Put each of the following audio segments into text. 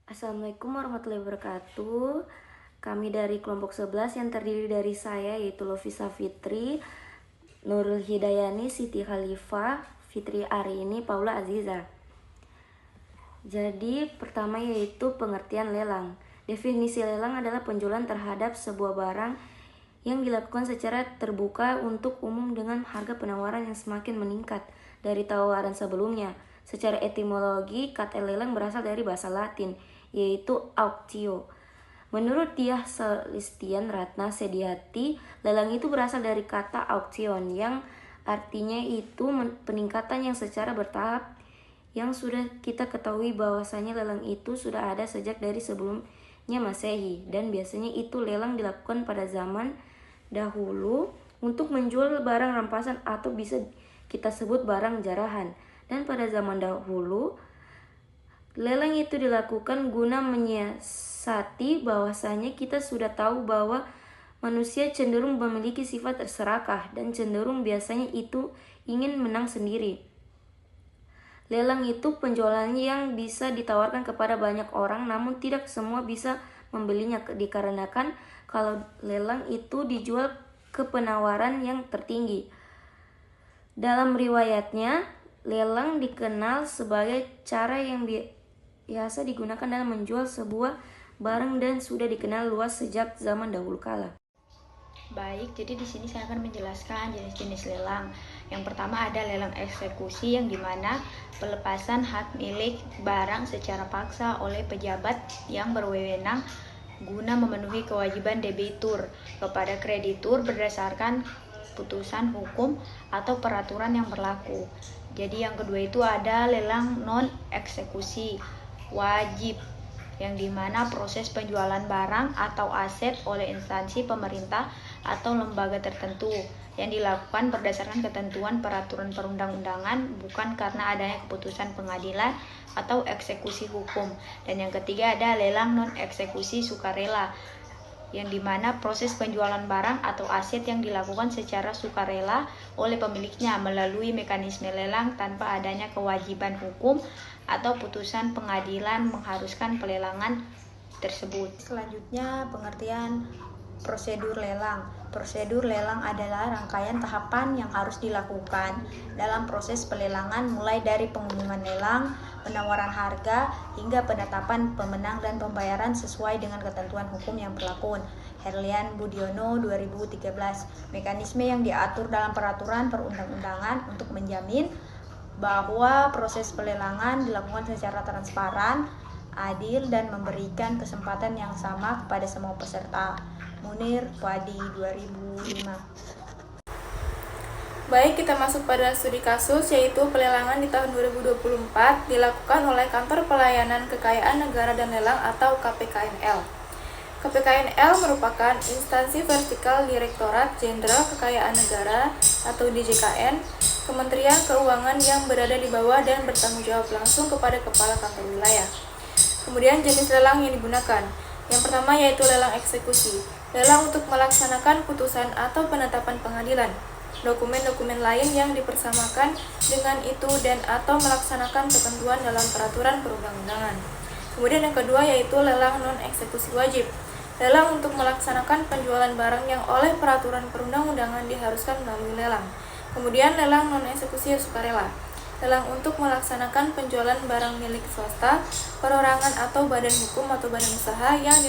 Assalamualaikum warahmatullahi wabarakatuh. Kami dari kelompok 11 yang terdiri dari saya yaitu Lovisa Fitri, Nurul Hidayani, Siti Khalifah, Fitri Arini, Paula Aziza. Jadi pertama yaitu pengertian lelang. Definisi lelang adalah penjualan terhadap sebuah barang yang dilakukan secara terbuka untuk umum dengan harga penawaran yang semakin meningkat dari tawaran sebelumnya. Secara etimologi, kata lelang berasal dari bahasa Latin, yaitu auctio. Menurut Diah Selistian Ratna Sediati, lelang itu berasal dari kata auction yang artinya itu peningkatan yang secara bertahap, yang sudah kita ketahui bahwasanya lelang itu sudah ada sejak dari sebelumnya Masehi, dan biasanya itu lelang dilakukan pada zaman dahulu untuk menjual barang rampasan atau bisa kita sebut barang jarahan. Dan pada zaman dahulu lelang itu dilakukan guna menyiasati bahwasanya kita sudah tahu bahwa manusia cenderung memiliki sifat serakah dan cenderung biasanya itu ingin menang sendiri. Lelang itu penjualannya yang bisa ditawarkan kepada banyak orang, namun tidak semua bisa membelinya dikarenakan kalau lelang itu dijual ke penawaran yang tertinggi. Dalam riwayatnya, lelang dikenal sebagai cara yang biasa digunakan dalam menjual sebuah barang dan sudah dikenal luas sejak zaman dahulu kala. Baik, jadi di sini saya akan menjelaskan jenis-jenis lelang. Yang pertama ada lelang eksekusi, yang dimana pelepasan hak milik barang secara paksa oleh pejabat yang berwenang guna memenuhi kewajiban debitur kepada kreditur berdasarkan putusan hukum atau peraturan yang berlaku. Jadi yang kedua itu ada lelang non eksekusi wajib, yang dimana proses penjualan barang atau aset oleh instansi pemerintah atau lembaga tertentu yang dilakukan berdasarkan ketentuan peraturan perundang-undangan, bukan karena adanya keputusan pengadilan atau eksekusi hukum. Dan yang ketiga ada lelang non eksekusi sukarela, yang dimana proses penjualan barang atau aset yang dilakukan secara sukarela oleh pemiliknya melalui mekanisme lelang tanpa adanya kewajiban hukum atau putusan pengadilan mengharuskan pelelangan tersebut. Selanjutnya pengertian prosedur lelang. Prosedur lelang adalah rangkaian tahapan yang harus dilakukan dalam proses pelelangan, mulai dari pengumuman lelang, penawaran harga, hingga penetapan pemenang dan pembayaran sesuai dengan ketentuan hukum yang berlaku. Herlian Budiono 2013. Mekanisme yang diatur dalam peraturan perundang-undangan untuk menjamin bahwa proses pelelangan dilakukan secara transparan, adil, dan memberikan kesempatan yang sama kepada semua peserta. Munir Padi 2005. Baik, kita masuk pada studi kasus, yaitu pelelangan di tahun 2024 dilakukan oleh Kantor Pelayanan Kekayaan Negara dan Lelang atau KPKNL. KPKNL merupakan instansi vertikal Direktorat Jenderal Kekayaan Negara atau DJKN, Kementerian Keuangan yang berada di bawah dan bertanggung jawab langsung kepada Kepala Kantor Wilayah. Kemudian jenis lelang yang digunakan. Yang pertama yaitu lelang eksekusi. Lelang untuk melaksanakan putusan atau penetapan pengadilan. Dokumen-dokumen lain yang dipersamakan dengan itu dan atau melaksanakan ketentuan dalam peraturan perundang-undangan. Kemudian yang kedua yaitu lelang non eksekusi wajib. Lelang untuk melaksanakan penjualan barang yang oleh peraturan perundang-undangan diharuskan melalui lelang. Kemudian lelang non eksekusi sukarela. Lelang untuk melaksanakan penjualan barang milik swasta, perorangan atau badan hukum atau badan usaha yang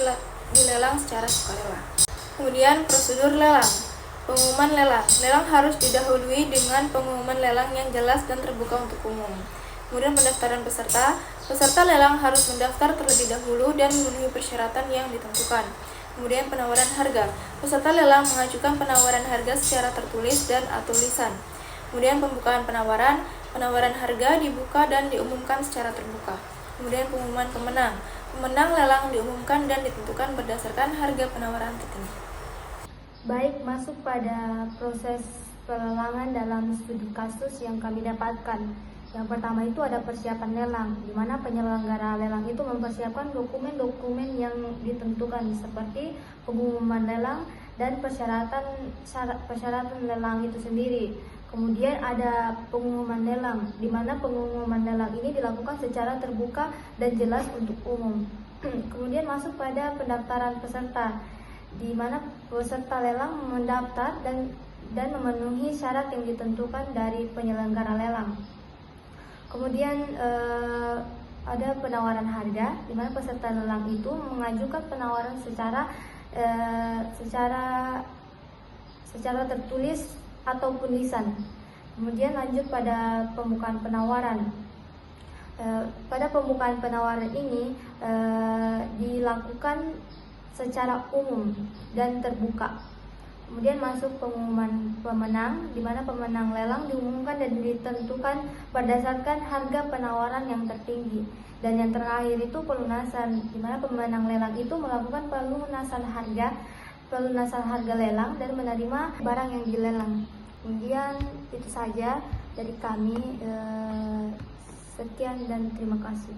dilelang secara sukarela. Kemudian prosedur lelang. Pengumuman lelang. Lelang harus didahului dengan pengumuman lelang yang jelas dan terbuka untuk umum. Kemudian pendaftaran peserta. Peserta lelang harus mendaftar terlebih dahulu dan memenuhi persyaratan yang ditentukan. Kemudian penawaran harga. Peserta lelang mengajukan penawaran harga secara tertulis dan atau lisan. Kemudian pembukaan penawaran. Penawaran harga dibuka dan diumumkan secara terbuka. Kemudian pengumuman pemenang. Pemenang lelang diumumkan dan ditentukan berdasarkan harga penawaran tertinggi. Baik, masuk pada proses pelelangan dalam studi kasus yang kami dapatkan. Yang pertama itu ada persiapan lelang, di mana penyelenggara lelang itu mempersiapkan dokumen-dokumen yang ditentukan seperti pengumuman lelang dan persyaratan lelang itu sendiri. Kemudian ada pengumuman lelang, di mana pengumuman lelang ini dilakukan secara terbuka dan jelas untuk umum. Kemudian masuk pada pendaftaran peserta, di mana peserta lelang mendaftar dan memenuhi syarat yang ditentukan dari penyelenggara lelang. Kemudian ada penawaran harga, di mana peserta lelang itu mengajukan penawaran secara tertulis ataupun lisan. Kemudian lanjut pada pembukaan penawaran. Pada pembukaan penawaran ini dilakukan secara umum dan terbuka. Kemudian masuk pengumuman pemenang, di mana pemenang lelang diumumkan dan ditentukan berdasarkan harga penawaran yang tertinggi. Dan yang terakhir itu pelunasan, di mana pemenang lelang itu melakukan pelunasan harga lelang dan menerima barang yang dilelang. Kemudian itu saja dari kami. Sekian dan terima kasih.